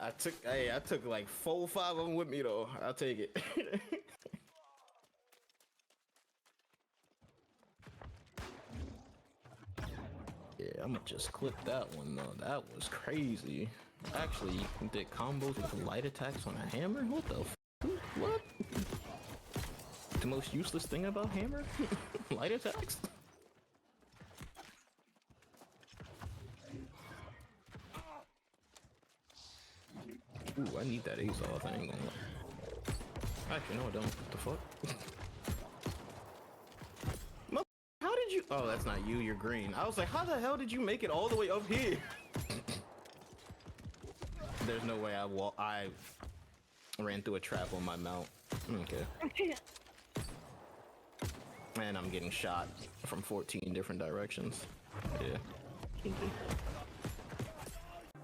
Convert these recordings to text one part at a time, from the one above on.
I took like 4 or 5 of them with me though. I'll take it. Yeah, I'm gonna just clip that one though. That was crazy. Actually, you did combos with light attacks on a hammer? What the f? What? The most useless thing about hammer? Light attacks? Ooh, I need that ace off. I ain't gonna lie. Actually, no, I don't. What the fuck? How did you? Oh, that's not you. You're green. I was like, how the hell did you make it all the way up here? There's no way I ran through a trap on my mount. Okay. And I'm getting shot from 14 different directions. Yeah.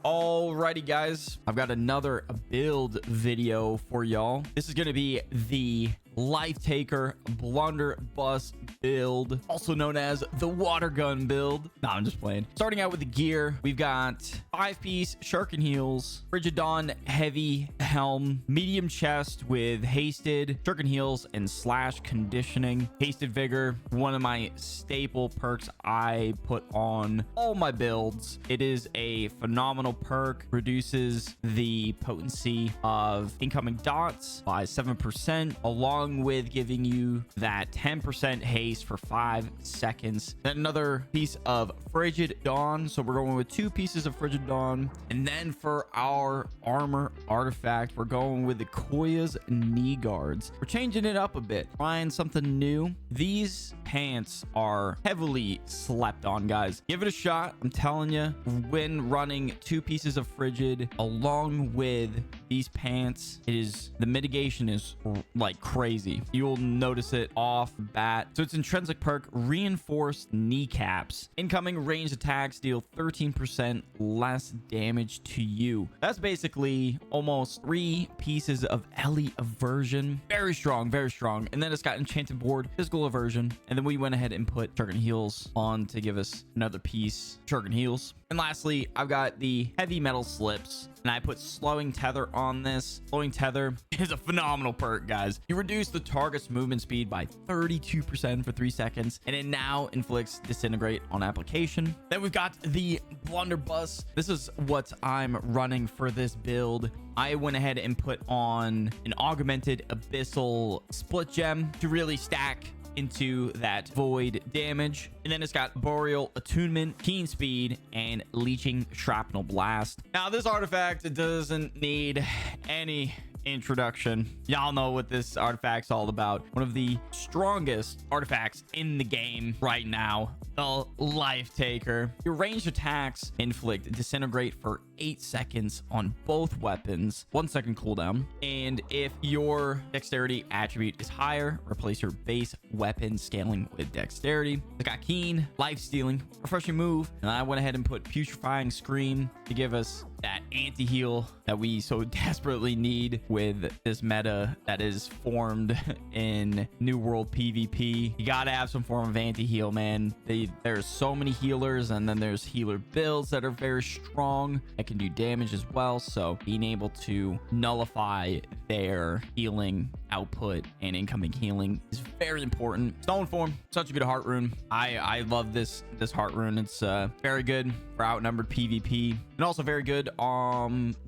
Alrighty guys, I've got another build video for y'all. This is going to be the Lifetaker Blunderbuss build, also known as the water gun build. Nah, I'm just playing. Starting out with the gear, we've got 5-piece Shark and Heels, Frigid Dawn heavy helm, medium chest with hasted Shark and Heels and slash conditioning, hasted vigor, one of my staple perks I put on all my builds. It is a phenomenal perk, reduces the potency of incoming dots by 7%, along with giving you that 10% haste for 5 seconds. Then another piece of Frigid Dawn, so we're going with 2 pieces of Frigid Dawn. And then for our armor artifact, we're going with the Koya's knee guards. We're changing it up a bit, trying something new. These pants are heavily slept on, guys. Give it a shot. I'm telling you, when running 2 pieces of Frigid along with these pants, the mitigation is like crazy. You'll notice it off bat. So it's intrinsic perk, reinforced kneecaps. Incoming ranged attacks deal 13% less damage to you. That's basically almost 3 pieces of Ellie aversion. Very strong, very strong. And then it's got enchanted board, physical aversion. And then we went ahead and put Shark and Heels on to give us another piece, Shark and Heels. And lastly, I've got the heavy metal slips, and I put slowing tether on this. Slowing tether is a phenomenal perk, guys. You reduce the target's movement speed by 32% for 3 seconds, and it now inflicts disintegrate on application. Then we've got the Blunderbuss. This is what I'm running for this build. I went ahead and put on an augmented abyssal split gem to really stack into that void damage. And then it's got boreal attunement, keen speed, and leeching shrapnel blast. Now this artifact doesn't need any introduction. Y'all know what this artifact's all about. One of the strongest artifacts in the game right now, the Lifetaker. Your ranged attacks inflict disintegrate for 8 seconds on both weapons, 1 second cooldown. And if your dexterity attribute is higher, replace your base weapon scaling with dexterity. It's got keen, life stealing, refreshing move, and I went ahead and put putrefying scream to give us that anti-heal that we so desperately need with this meta that is formed in New World PvP. You gotta have some form of anti-heal, man. There's so many healers, and then there's healer builds that are very strong that can do damage as well. So being able to nullify their healing output and incoming healing is very important. Stone form, such a good heart rune. I love this heart rune. It's very good for outnumbered PvP, and also very good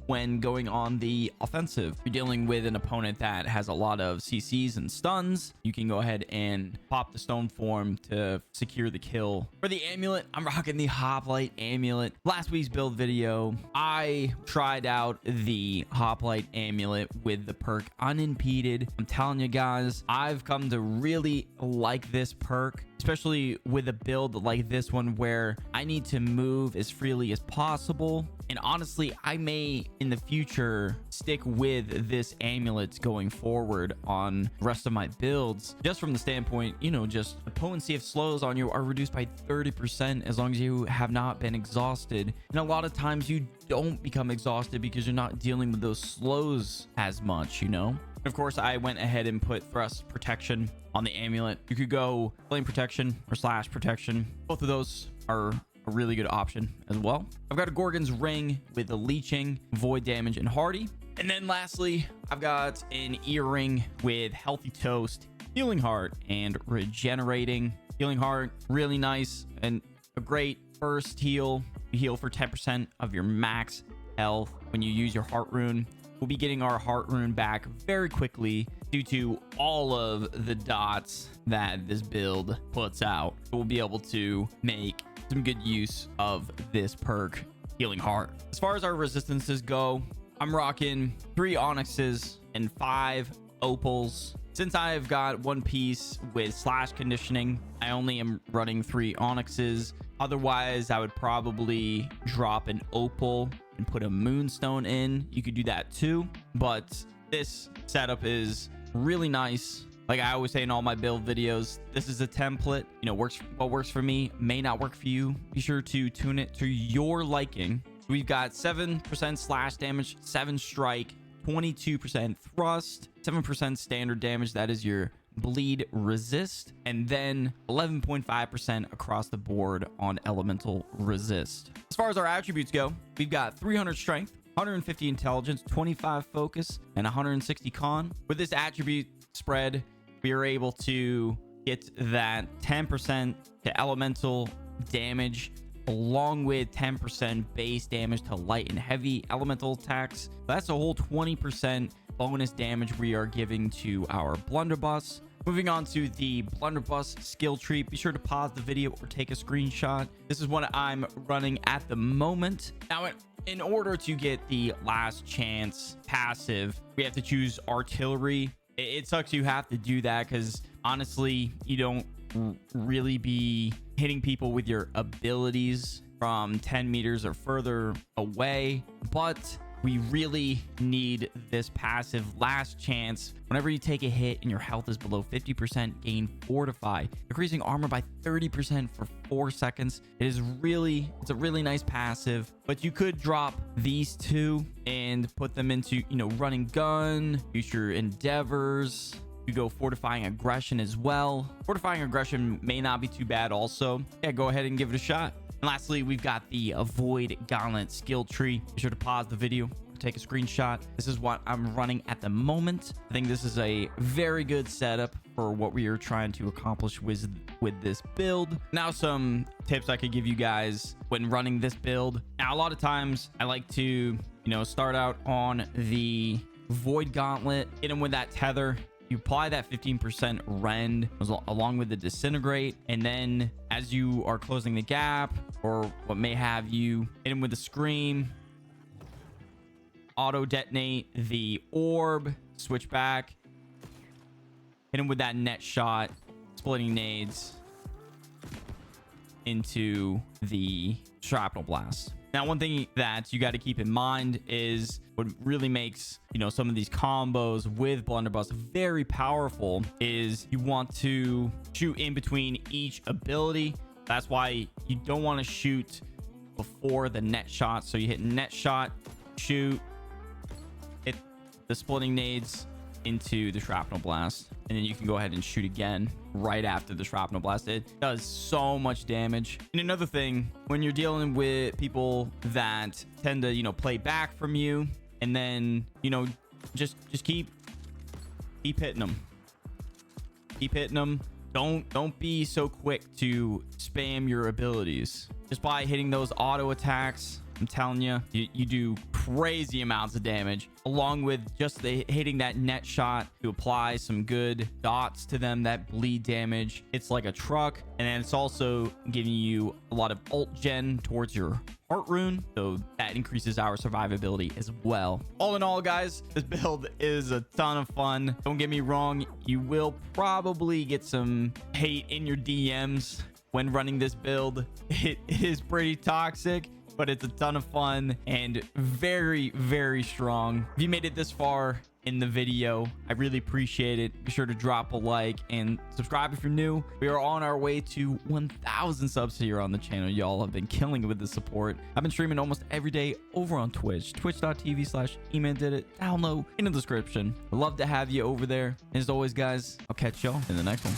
when going on the offensive. If you're dealing with an opponent that has a lot of CCs and stuns, you can go ahead and pop the stone form to secure the kill. For the amulet, I'm rocking the Hoplite amulet. Last week's build video, I tried out the Hoplite amulet with the perk unimpeded. I'm telling you guys, I've come to really like this perk, especially with a build like this one where I need to move as freely as possible. And honestly, I may in the future stick with this amulet going forward on the rest of my builds, just from the standpoint, you know, just the potency of slows on you are reduced by 30% as long as you have not been exhausted. And a lot of times you don't become exhausted because you're not dealing with those slows as much, you know. Of course, I went ahead and put thrust protection on the amulet. You could go flame protection or slash protection. Both of those are a really good option as well. I've got a Gorgon's Ring with the leeching, void damage, and hardy. And then lastly, I've got an earring with healthy toast, healing heart, and regenerating. Healing heart, really nice and a great first heal. You heal for 10% of your max health when you use your heart rune. We'll be getting our heart rune back very quickly due to all of the dots that this build puts out. We'll be able to make some good use of this perk, healing heart. As far as our resistances go, I'm rocking 3 onyxes and 5 opals. Since I've got one piece with slash conditioning, I only am running 3 onyxes. Otherwise, I would probably drop an opal and put a moonstone in. You could do that too, but this setup is really nice. Like I always say in all my build videos, this is a template. You know, what works for me may not work for you. Be sure to tune it to your liking. We've got 7% slash damage, 7 strike, 22% thrust, 7% standard damage. That is your bleed resist, and then 11.5% across the board on elemental resist. As far as our attributes go, we've got 300 strength, 150 intelligence, 25 focus, and 160 con. With this attribute spread, we are able to get that 10% to elemental damage along with 10% base damage to light and heavy elemental attacks. That's a whole 20% bonus damage we are giving to our Blunderbuss. Moving on to the Blunderbuss skill tree, be sure to pause the video or take a screenshot. This is what I'm running at the moment. Now, in order to get the last chance passive, we have to choose artillery. It sucks you have to do that because honestly, you don't really be hitting people with your abilities from 10 meters or further away, but we really need this passive last chance. Whenever you take a hit and your health is below 50%, gain fortify, increasing armor by 30% for 4 seconds. It's a really nice passive, but you could drop these two and put them into, you know, running gun, future endeavors. You go fortifying aggression as well. Fortifying aggression may not be too bad also. Yeah, go ahead and give it a shot. And lastly, we've got the avoid gauntlet skill tree. Be sure to pause the video, take a screenshot. This is what I'm running at the moment. I think this is a very good setup for what we are trying to accomplish with this build. Now, some tips I could give you guys when running this build. Now, a lot of times I like to, you know, start out on the void gauntlet, hit him with that tether. You apply that 15% rend along with the disintegrate, and then as you are closing the gap or what may have you, hit him with the scream, auto detonate the orb, switch back, hit him with that net shot, splitting nades into the shrapnel blast. Now, one thing that you got to keep in mind is what really makes, you know, some of these combos with Blunderbuss very powerful is you want to shoot in between each ability. That's why you don't want to shoot before the net shot. So you hit net shot, shoot, hit the splitting nades into the shrapnel blast, and then you can go ahead and shoot again right after the shrapnel blast. It does so much damage. And another thing, when you're dealing with people that tend to, you know, play back from you, and then, you know, just keep hitting them. Keep hitting them. Don't be so quick to spam your abilities. Just by hitting those auto attacks, I'm telling you, you do crazy amounts of damage, along with just hitting that net shot to apply some good dots to them that bleed damage. It's like a truck, and then it's also giving you a lot of ult gen towards your heart rune, so that increases our survivability as well. All in all, guys, this build is a ton of fun. Don't get me wrong, you will probably get some hate in your DMs when running this build. It is pretty toxic, but it's a ton of fun and very, very strong. If you made it this far in the video, I really appreciate it. Be sure to drop a like and subscribe if you're new. We are on our way to 1,000 subs here on the channel. Y'all have been killing it with the support. I've been streaming almost every day over on Twitch, twitch.tv/emandidit. Down low in the description. I'd love to have you over there. And as always, guys, I'll catch y'all in the next one.